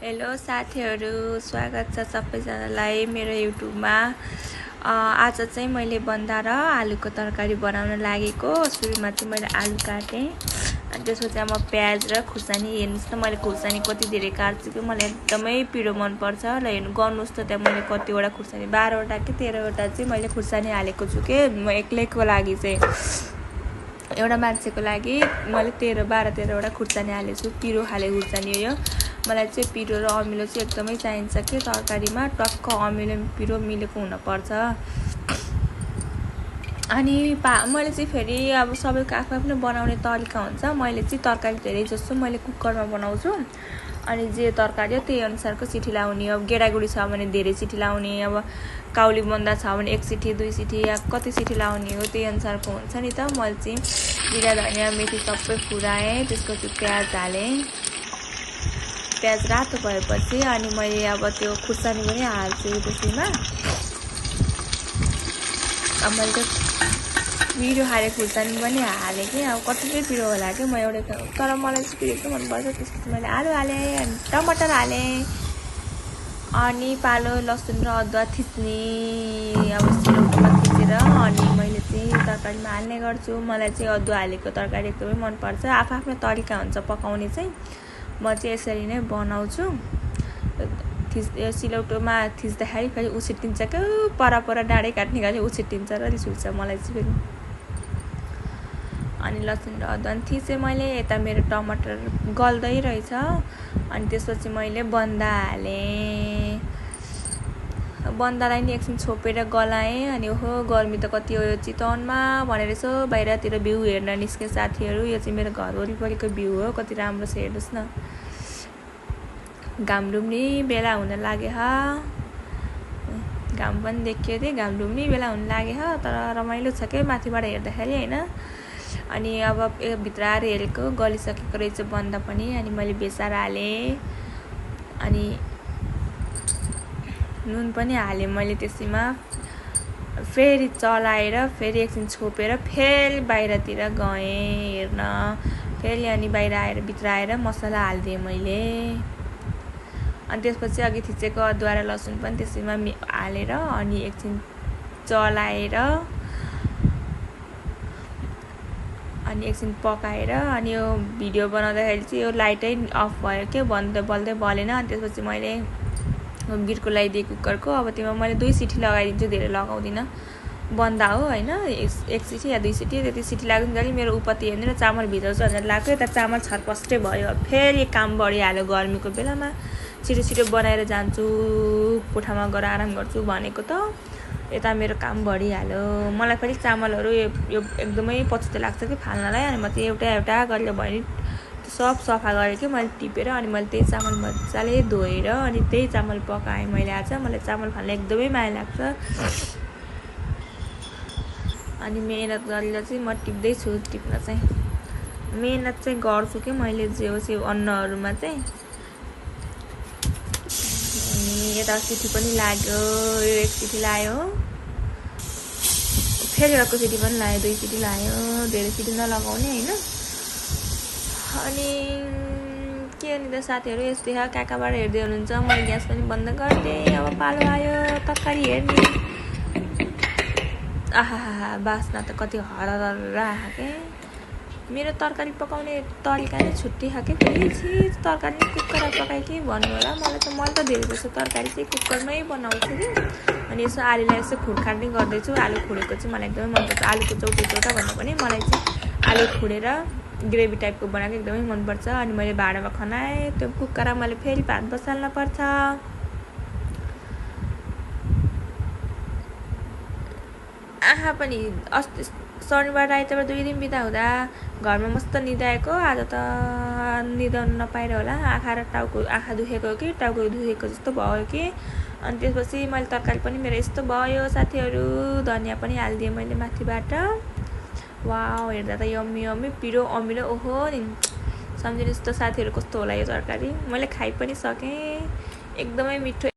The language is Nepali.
हेलो साथीहरु, स्वागत छ सबैजनालाई मेरो युट्युबमा। आज चाहिँ मैले बन्दा र आलुको तरकारी बनाउन लागेको। सुरुमा चाहिँ मैले आलु काटेँ, अनि त्यसपछि म प्याज र खुर्सानी, हेर्नुस् न मैले खुर्सानी कति धेरै काट्छु कि मलाई एकदमै पिरो मन पर्छ। ल हेर्नु गर्नुस् त, त्यहाँ मैले कतिवटा खुर्सानी 12वटा कि 13वटा चाहिँ मैले खुर्सानी हालेको छु के म एक्लैको लागि चाहिँ। एउटा मान्छेको लागि मैले 12-13वटा खुर्सानी हालेछु। पिरो खाले खुर्सानी हो यो। मलाई चाहिँ पिरो र अमिलो चाहिँ एकदमै चाहिन्छ कि तरकारीमा, टक्क अमिलो पिरो मिलेको हुनुपर्छ। अनि मैले चाहिँ फेरि अब सबैको आफ्नो आफ्नो बनाउने तरिका हुन्छ। मैले चाहिँ तरकारी धेरै जस्तो मैले कुकरमा बनाउँछु। अनि जे तरकारी हो त्यही अनुसारको सिटी लाउने। अब गेडागुडी छ भने धेरै सिटी लाउने, अब काउली बन्दा छ भने 1 सिटी 2 सिटी या कति सिटी लाउने हो त्यही अनुसारको हुन्छ नि त। मैले चाहिँ जिरा धनियाँ मेथी सबै फुराएँ, त्यसपछि प्याज हालेँ। प्याज रातो भएपछि अनि मैले अब त्यो खुर्सानी पनि हाल्छु त्यसैमा। अब मैले त्यो पिरो हाले खुर्सानी पनि हालेँ कि अब कति चाहिँ पिरो होला कि म एउटै, तर मलाई चाहिँ पिरो चाहिँ मनपर्छ। त्यसपछि मैले आलु हालेँ अनि टमाटर हालेँ अनि पालो लसुन र अदुवा थिच्ने, अब सिलौटोमा थिचेर अनि मैले चाहिँ तरकारीमा हाल्ने गर्छु। मलाई चाहिँ अदुवा हालेको तरकारी एकदमै मनपर्छ। आफ्नो तरिका हुन्छ पकाउने चाहिँ। म चाहिँ यसरी नै बनाउँछु। सिलौटोमा थिच्दाखेरि फेरि उछिटिन्छ क्या, पर डाँडै काट्ने गरी उछिटिन्छ र रिस उठ्छ मलाई चाहिँ फेरि। अनि लसुन र अदुवा थिचेँ मैले। यता मेरो टमाटर गल्दै रहेछ। अनि त्यसपछि मैले बन्दा हालेँ। बन्दालाई नि एकछिन छोपेर गलाएँ। अनि ओहो गर्मी त कति हो यो चितवनमा भनेर यसो बाहिरतिर भ्यू हेर्न निस्के साथीहरू। यो चाहिँ मेरो घर वरिपरिको भ्यू हो, कति राम्रो छ हेर्नुहोस् न। घाम डुब्ने बेला हुन लाग्यो, घाम पनि देखियो थिएँ, घाम डुब्ने बेला हुन लाग्यो। तर रमाइलो छ क्या माथिबाट हेर्दाखेरि होइन। अनि अब भित्र आएर हेरेको गलिसकेको रहेछ बन्दा पनि। अनि मैले बेसार हालेँ अनि नुन पनि हालेँ मैले त्यसैमा। फेरि चलाएर फेरि एकछिन छोपेर फेरि बाहिरतिर गएँ हेर्न। फेरि अनि बाहिर आएर भित्र आएर मसला हालिदिएँ मैले। अनि त्यसपछि अघि थिचेको अदुवा र लसुन पनि त्यसैमा हालेर अनि एकछिन चलाएर अनि एकछिन पकाएर अनि यो भिडियो बनाउँदाखेरि चाहिँ यो लाइटै अफ भयो क्या, बल्दै बलेन। अनि त्यसपछि मैले बिर्को लगाइदिएँ कुकरको। अब त्यसमा मैले 2 सिटी लगाइदिन्छु, धेरै लगाउँदिनँ। बन्दा हो होइन, 1 सिटी या 2 सिटी त्यति सिटी लाग्दैन गरी मेरो उपति हेर्नु र चामल भिजाउँछु भनेर लाग्यो। यता चामल छरपस्टै भयो। फेरि काम बढिहाल्यो गर्मीको बेलामा। छिटो बनाएर जान्छु, कोठामा गएर आराम गर्छु भनेको त यता मेरो काम बढिहाल्यो। मलाई फेरि चामलहरू यो एकदमै पछुतो लाग्छ कि फाल्नलाई। अनि म चाहिँ एउटा गरेर भयो सब सफा गरेँ कि मैले टिपेर। अनि मैले त्यही चामल मजाले धोएर अनि त्यही चामल पकाएँ मैले आज। मलाई चामल फाल्न एकदमै माया लाग्छ। अनि मेहनत गरेर चाहिँ म टिप्दैछु। टिप्न चाहिँ मेहनत चाहिँ गर्छु कि मैले जे होस् यो अन्नहरूमा चाहिँ। अनि यता सिटी पनि लाग्यो, यो 1 सिटी लाग्यो, फेरि अर्को सिटी पनि लाग्यो, 2 सिटी लाग्यो। धेरै सिटी नलगाउने होइन। अनि के अनि त साथीहरू यस्तै कहाँबाट हेर्दै हुनुहुन्छ। मैले ग्यास पनि बन्द गरिदिएँ। अब पालो आयो तरकारी हेर्ने। आहा बास्ना त कति हरर आहा के। मेरो तरकारी पकाउने तरिका नै छुट्टै खालको फेरि चिज। तरकारी कुकरमा पकाएँ कि भन्नु होला। मैले त धेरै जस्तो तरकारी चाहिँ कुकरमै बनाउँछु कि। अनि यसो आलुलाई यसो खुडखाड गर्दैछु। आलु खुडेको चाहिँ मलाई एकदमै मनपर्छ। आलुको चौटा भन्दा पनि मलाई चाहिँ आलु खुडेर ग्रेभी टाइपको बनाएको एकदमै मनपर्छ। अनि मैले भाँडामा खनाएँ त्यो कुकरमा। मैले फेरि भात बसाल्न पर्छ। आँखा पनि अस्ति शनिबार आइतबार 2 दिन बिदा हुँदा घरमा मस्त निदाएको। आज त निदाउनु नपाएर होला आँखा दुखेको कि टाउको दुखेको जस्तो भयो कि। अनि त्यसपछि मैले तरकारी पनि मेरो यस्तो भयो साथीहरू। धनियाँ पनि हालिदिएँ मैले माथिबाट। वाउ हेर्दा त यम्मी पिरो अमिलो ओहो नि। सम्झिनुहोस् त साथीहरू कस्तो होला यो तरकारी। मैले खाइ पनि सकेँ, एकदमै मिठो।